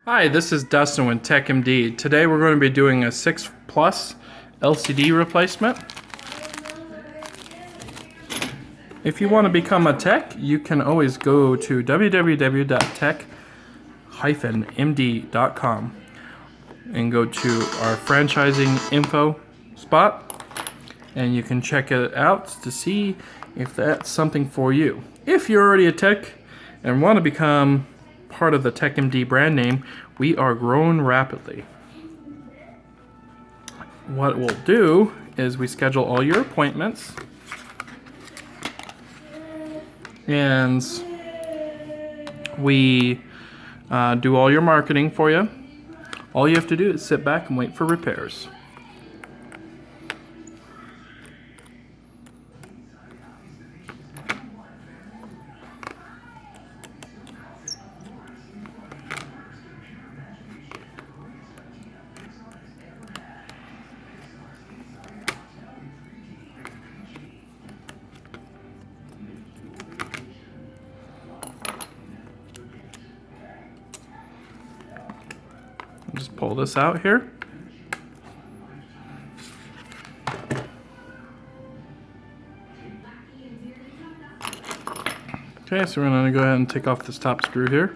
Hi, this is Dustin with TWPD. Today we're going to be doing a 6 Plus LCD replacement. If you want to become a tech, you can always go to www.tech-md.com and go to our franchising info spot, and you can check it out to see if that's something for you. If you're already a tech and want to become part of the TWPD brand name, we are growing rapidly. What we'll do is we schedule all your appointments, and we do all your marketing for you. All you have to do is sit back and wait for repairs. Just pull this out here. Okay, so we're going to go ahead and take off this top screw here.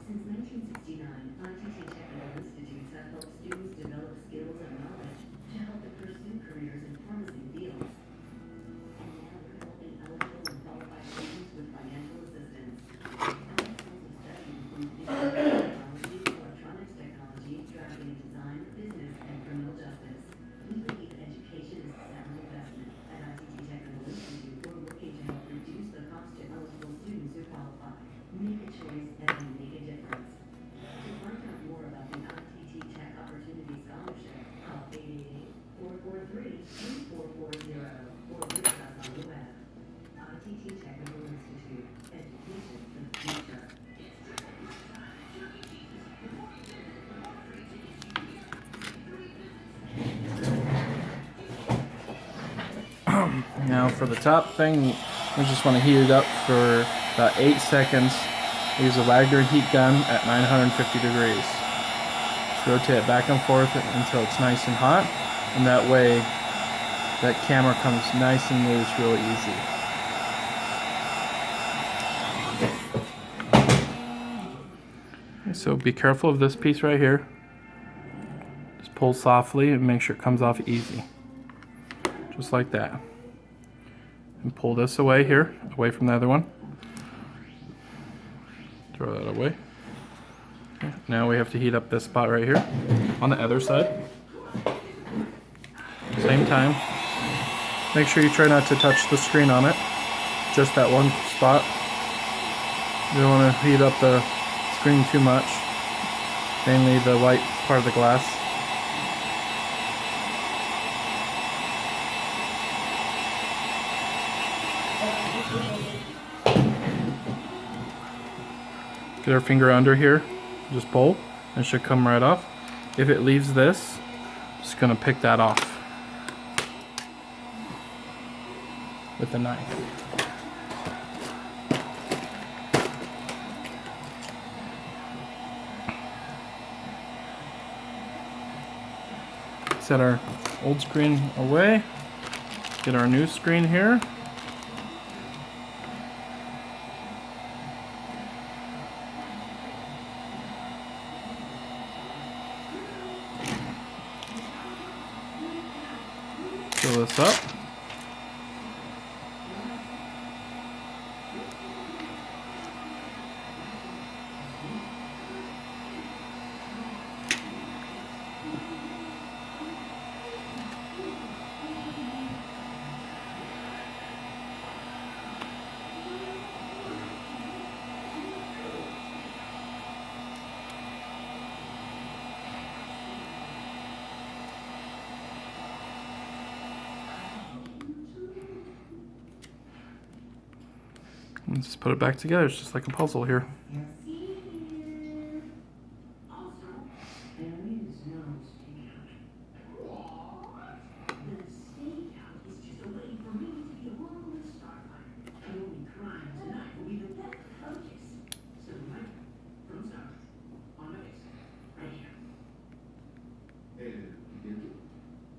Since 1969, ITT Technical Institutes have helped students develop skills and knowledge to help them pursue careers in promising fields. And now we're helping eligible and qualified students with financial assistance. Our fields of study include information technology, electronics technology, drafting and design, business, and criminal justice. We believe education is a sound investment. At ITT Technical Institute, we're working to help reduce the cost to eligible students who qualify. Make a choice that can make a difference. To find out more about the ITT Tech Opportunity Scholarship, call 888-443-3440 or visit us on the web. ITT Technical Institute. Education for the future. Now for the top thing, we just want to heat it up for about 8 seconds. Use a Wagner heat gun at 950 degrees. Just rotate it back and forth until it's nice and hot, and that way that camera comes nice and loose real easy. So be careful of this piece right here. Just pull softly and make sure it comes off easy. Just like that. And pull this away here, away from the other one. Throw that away. Okay. Now we have to heat up this spot right here on the other side. Same time. Make sure you try not to touch the screen on it. Just that one spot. You don't want to heat up the screen too much. Mainly the white part of the glass. Get our finger under here, just pull, and it should come right off. If it leaves this, just gonna pick that off with a knife. Set our old screen away, get our new screen here. Fill this up. Let's just put it back together. It's just like a puzzle here. Also, there is no stakeout. The stakeout is just a way for me to be alone with Starfire. The only crime tonight will be the death of Kiss. So right from Star on my face. Right here.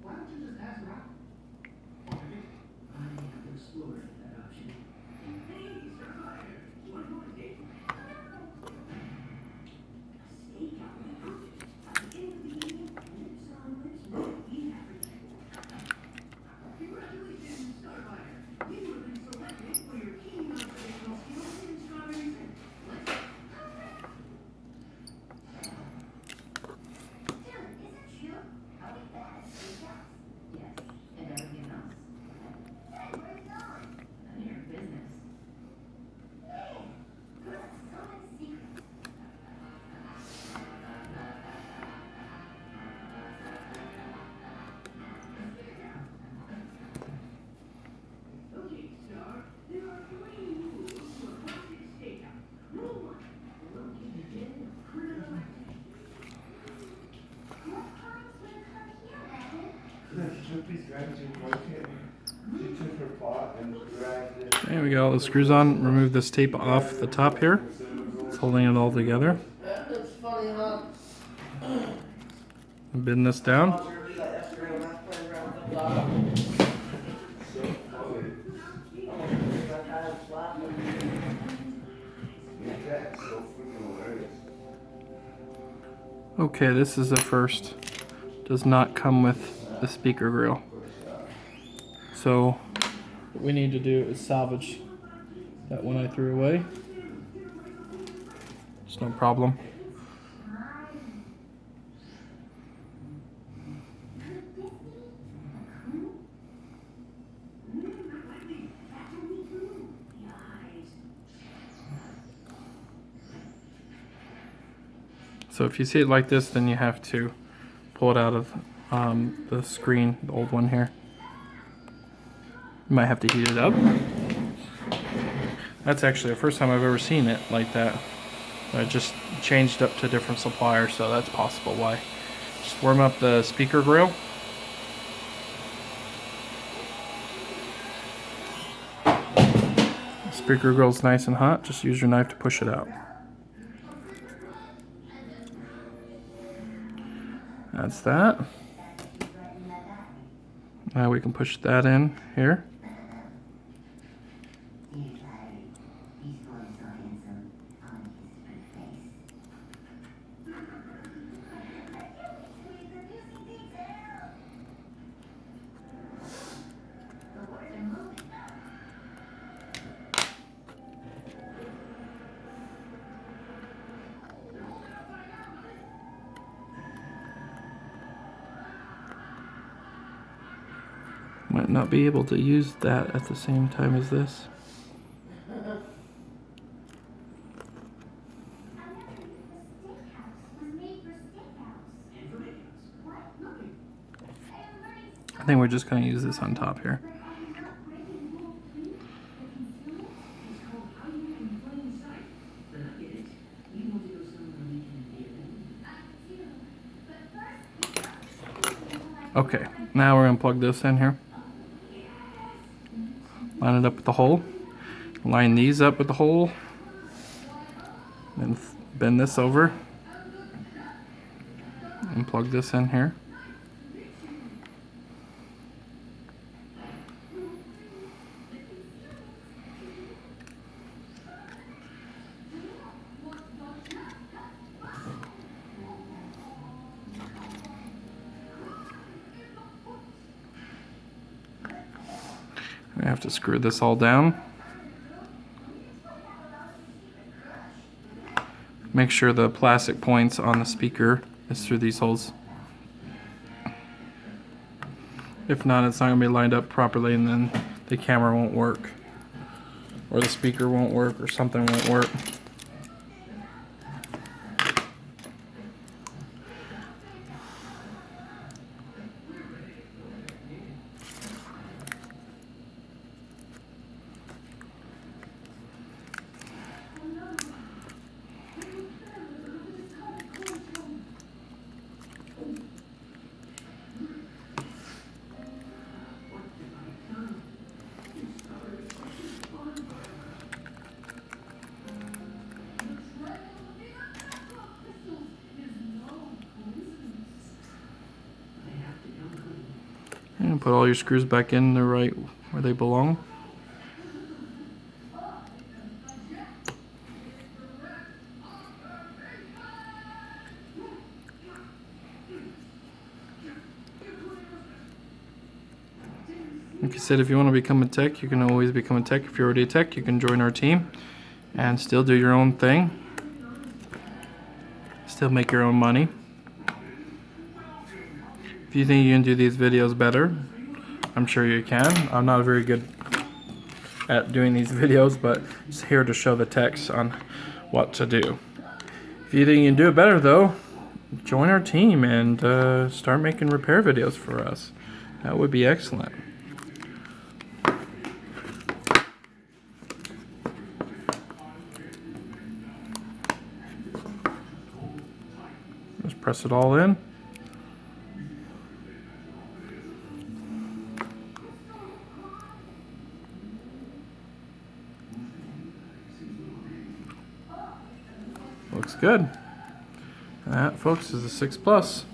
Why don't you just ask Rock? I have explored that option. Hey, Starfire! One more date. Stakeout will be perfect. At the end of the evening, lips on lips, we'll be everything. Congratulations, Starfire! You have been selected for your keen observational skills in strawberry scent. Let's go. Dylan, is it true? Are we bad at stakeouts? Yes, and everything else. Hey, where's Dylan? None of your business. Hey, you have so many secrets. Okay, Star. There are 3 rules to a classic stakeout. Rule 1. Locate the den of criminal activity. What crimes would occur here, Rabbit? Snoopy's dragged you bucket. She took her pot and dragged it. There we go. The screws on. Remove this tape off the top here. It's holding it all together. That's funny, huh? Bend this down. So funny. That's so freaking hilarious. Okay, this is the first. Does not come with the speaker grill. So what we need to do is salvage that one I threw away. It's no problem. So if you see it like this, then you have to pull it out of the screen, the old one here. You might have to heat it up. That's actually the first time I've ever seen it like that. I just changed up to a different supplier, so that's possible why. Just warm up the speaker grill. The speaker grill's nice and hot. Just use your knife to push it out. That's that. Now we can push that in here. Might not be able to use that at the same time as this. I think we're just going to use this on top here. Okay, now we're going to plug this in here. Line it up with the hole. Line these up with the hole. Then bend this over. And plug this in here. I have to screw this all down. Make sure the plastic points on the speaker is through these holes. If not, it's not going to be lined up properly and then the camera won't work. Or the speaker won't work or something won't work. And put all your screws back in the right where they belong. Like I said, if you want to become a tech, you can always become a tech. If you're already a tech, you can join our team and still do your own thing. Still make your own money. If you think you can do these videos better, I'm sure you can. I'm not very good at doing these videos, but just here to show the techs on what to do. If you think you can do it better though, join our team and start making repair videos for us. That would be excellent. Just press it all in. Looks good. And that, folks, is a 6 Plus.